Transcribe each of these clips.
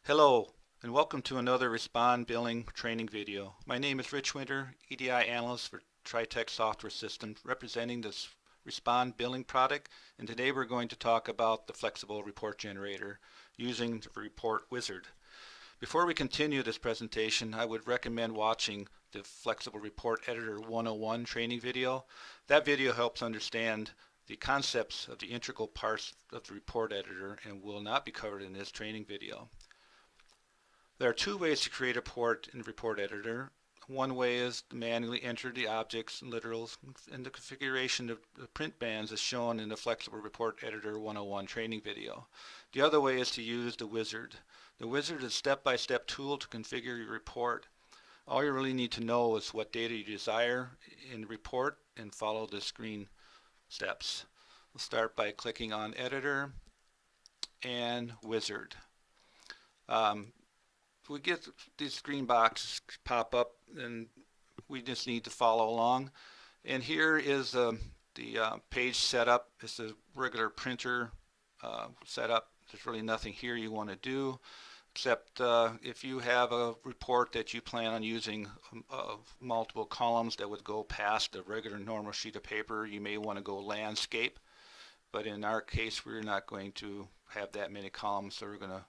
Hello, and welcome to another Respond Billing training video. My name is Rich Winter, EDI Analyst for TriTech Software Systems, representing this Respond Billing product, and today we're going to talk about the flexible report generator using the report wizard. Before we continue this presentation, I would recommend watching the Flexible Report Editor 101 training video. That video helps understand the concepts of the integral parts of the report editor and will not be covered in this training video. There are two ways to create a report in the report editor. One way is to manually enter the objects and literals, and the configuration of the print bands is shown in the Flexible Report Editor 101 training video. The other way is to use the wizard. The wizard is a step-by-step tool to configure your report. All you really need to know is what data you desire in the report and follow the screen steps. We'll start by clicking on Editor and Wizard. We get these green boxes pop up, and we just need to follow along. And here is the page setup. It's a regular printer setup. There's really nothing here you want to do, except if you have a report that you plan on using multiple columns that would go past a regular normal sheet of paper, you may want to go landscape. But in our case, we're not going to have that many columns, so we're going to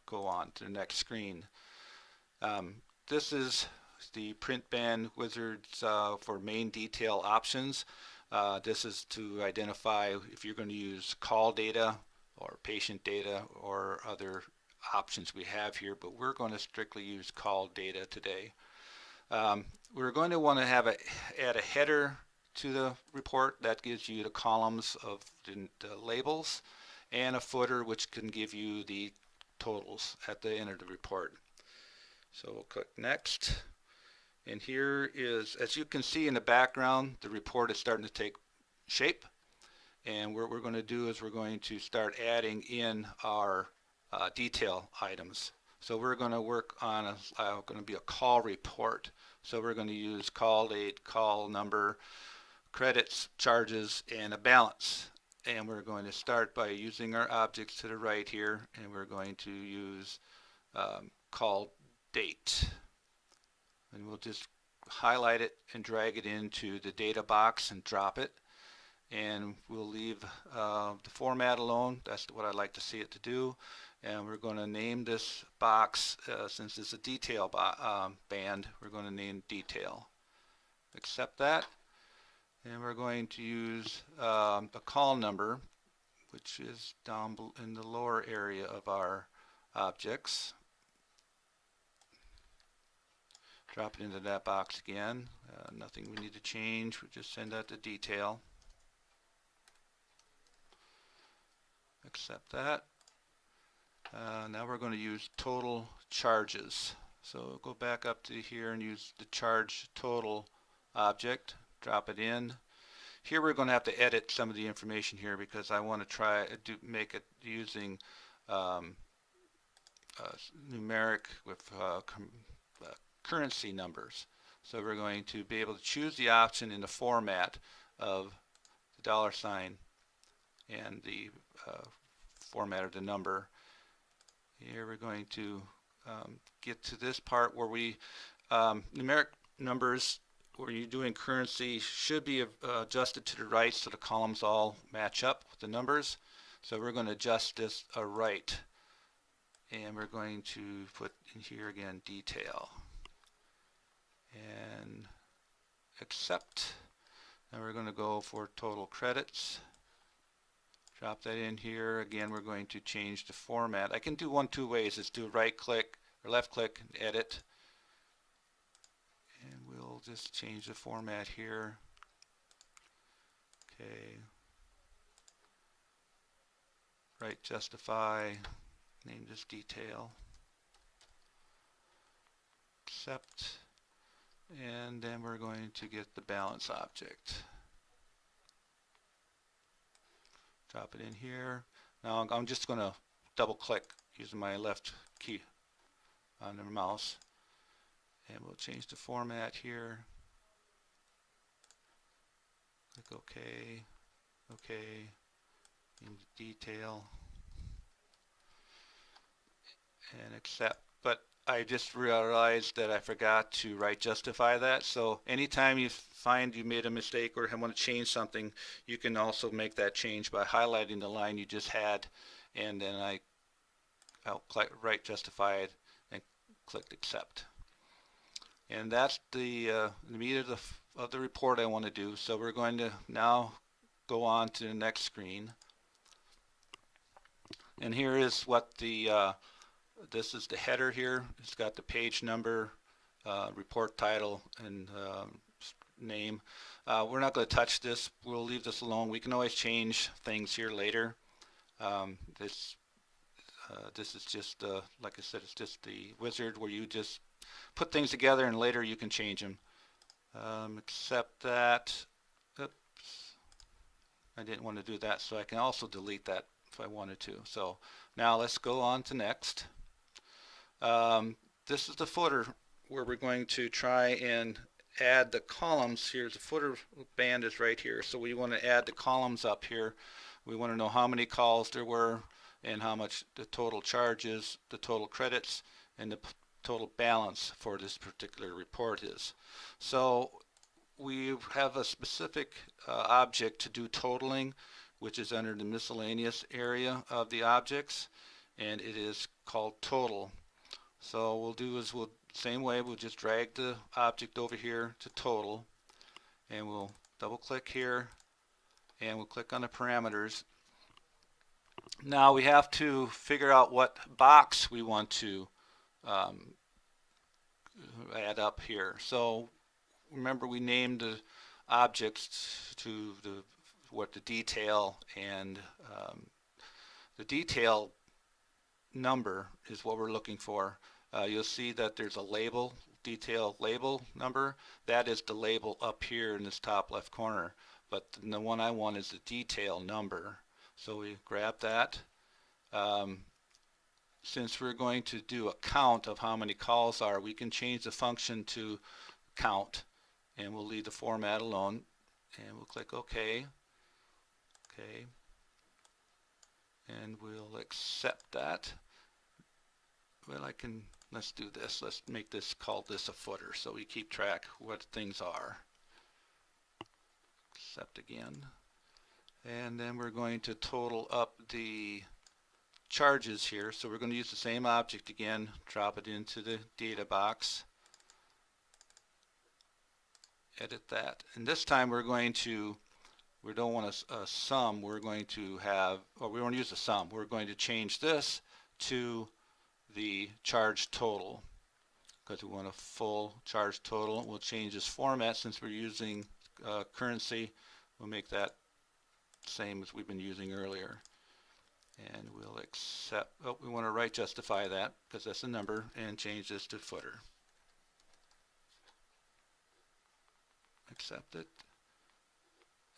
go on to the next screen. This is the print band wizards for main detail options. This is to identify if you're going to use call data or patient data or other options we have here, but we're going to strictly use call data today. We're going to want to add a header to the report that gives you the columns of the labels, and a footer which can give you the totals at the end of the report. So we'll click next, and here is, as you can see in the background, the report is starting to take shape, and what we're going to do is we're going to start adding in our detail items. So we're going to work on going to be a call report. So we're going to use call date, call number, credits, charges, and a balance. And we're going to start by using our objects to the right here, and we're going to use call date. And we'll just highlight it and drag it into the data box and drop it. And we'll leave the format alone. That's what I'd like to see it to do. And we're going to name this box, since it's a detail band, we're going to name detail. Accept that. And we're going to use the call number, which is down in the lower area of our objects. Drop it into that box again. Nothing we need to change. We just send that to detail. Accept that. Now we're going to use total charges. So go back up to here and use the charge total object. Drop it in. Here we're going to have to edit some of the information here because I want to try to make it using numeric with currency numbers. So we're going to be able to choose the option in the format of the dollar sign and the format of the number. Here we're going to get to this part where we numeric numbers where you're doing currency should be adjusted to the right so the columns all match up with the numbers. So we're going to adjust this right, and we're going to put in here again detail and accept. Now we're going to go for total credits. Drop that in here. Again, we're going to change the format. I can do two ways. Is do right click or left click and edit. And we'll just change the format here. Okay. Right justify. Name this detail. Accept. And then we're going to get the balance object. Drop it in here. Now I'm just going to double click using my left key on the mouse, and we'll change the format here. Click OK, OK, in detail, and accept. But I just realized that I forgot to right justify that. So anytime you find you made a mistake or want to change something, you can also make that change by highlighting the line you just had, and then I'll click right justify it and click accept. And that's the meat of the report I want to do. So we're going to now go on to the next screen. And here is what this is the header here. It's got the page number, report title, and name. We're not going to touch this. We'll leave this alone. We can always change things here later. This is just, like I said, it's just the wizard where you just put things together and later you can change them. Accept that. Oops, I didn't want to do that, so I can also delete that if I wanted to. So now let's go on to next. This is the footer where we're going to try and add the columns. Here's the footer band is right here. So we want to add the columns up here. We want to know how many calls there were and how much the total charges, the total credits, and the total balance for this particular report is. So we have a specific object to do totaling, which is under the miscellaneous area of the objects, and it is called total. So we'll do is same way, we'll just drag the object over here to total, and we'll double click here, and we'll click on the parameters. Now we have to figure out what box we want to add up here. So remember, we named the objects to the detail, and the detail number is what we're looking for. You'll see that there's a label, detail label number. That is the label up here in this top left corner. But the one I want is the detail number. So we grab that. Since we're going to do a count of how many calls are, we can change the function to count, and we'll leave the format alone, and we'll click OK. Okay, and we'll accept that. Well, let's do this. Let's make this, call this a footer, so we keep track what things are. Accept again. And then we're going to total up the charges here. So we're going to use the same object again, drop it into the data box, edit that. And this time we don't want a sum, we're going to have, or we want to use a sum. We're going to change this to the charge total because we want a full charge total. We'll change this format since we're using currency. We'll make that same as we've been using earlier. And we'll accept, we want to right justify that because that's a number, and change this to footer. Accept it.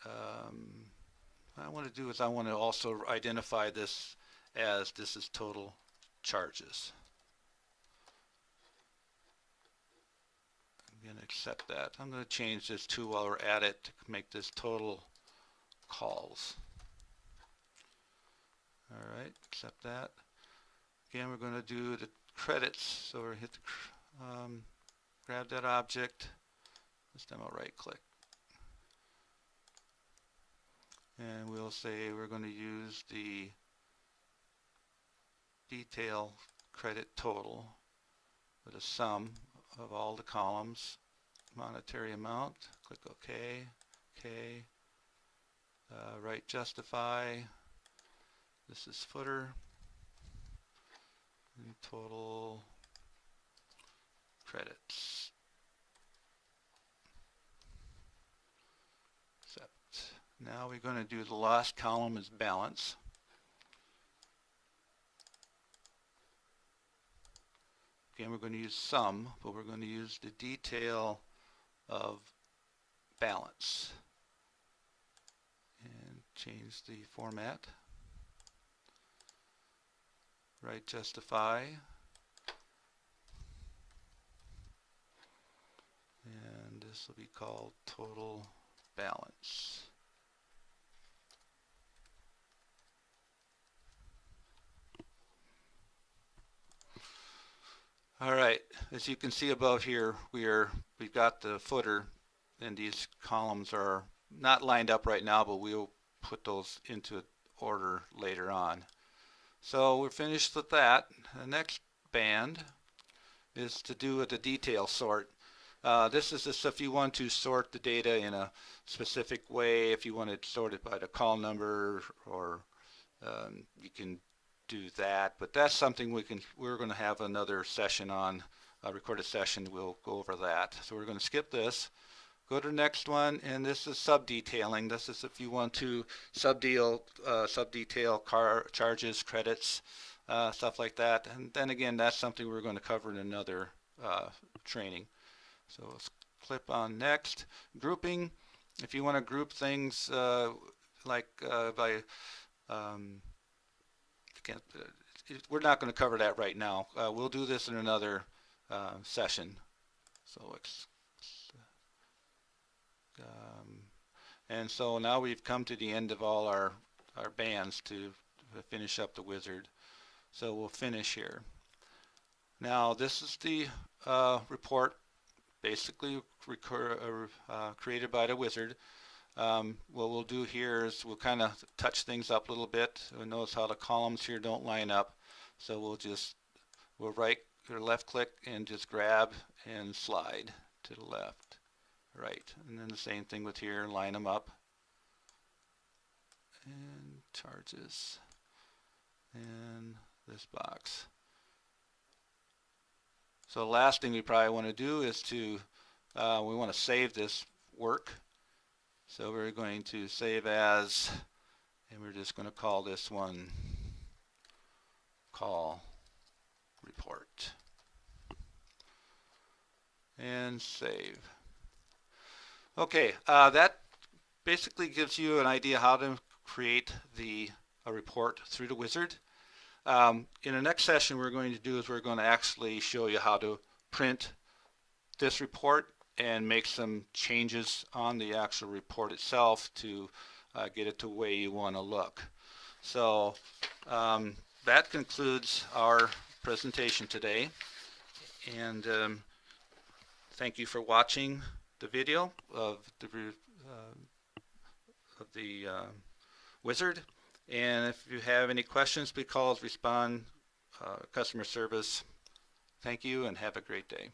What I want to do is I want to also identify this as this is total charges. I'm going to accept that. I'm going to change this to, while we're at it, to make this total calls. All right, accept that. Again, we're going to do the credits. So we're hit the, grab that object. This time I'll right click. And we'll say we're going to use the detail credit total with a sum of all the columns, monetary amount. Click OK. OK. Right justify. This is footer. And total credits. Accept. Now we're going to do the last column is balance. Again, we're going to use sum, but we're going to use the detail of balance. And change the format. Right justify. And this will be called total balance. All right, as you can see above here, we've got the footer, and these columns are not lined up right now, but we'll put those into order later on. So we're finished with that. The next band is to do the detail sort. This is just if you want to sort the data in a specific way, if you want it sorted by the call number, or you can do that. But that's something we're going to have another session on, a recorded session. We'll go over that. So we're going to skip this. Go to the next one, and this is sub-detailing. This is if you want to sub-detail car charges, credits, stuff like that. And then again, that's something we're going to cover in another training. So let's click on next. Grouping. If you want to group things by, again, we're not going to cover that right now. We'll do this in another session. So and so now we've come to the end of all our bands to finish up the wizard. So we'll finish here. Now this is the report basically created by the wizard. What we'll do here is we'll kind of touch things up a little bit. We'll notice how the columns here don't line up. So we'll right or left click and just grab and slide to the left, right. And then the same thing with here, line them up. And charges. And this box. So the last thing we probably want to do is we want to save this work. So we're going to save as, and we're just going to call this one call report. And save. Okay, that basically gives you an idea how to create a report through the wizard. In the next session we're going to actually show you how to print this report and make some changes on the actual report itself to get it to the way you want to look. So that concludes our presentation today, and thank you for watching the video of the wizard. And if you have any questions, please call us, respond, customer service. Thank you and have a great day.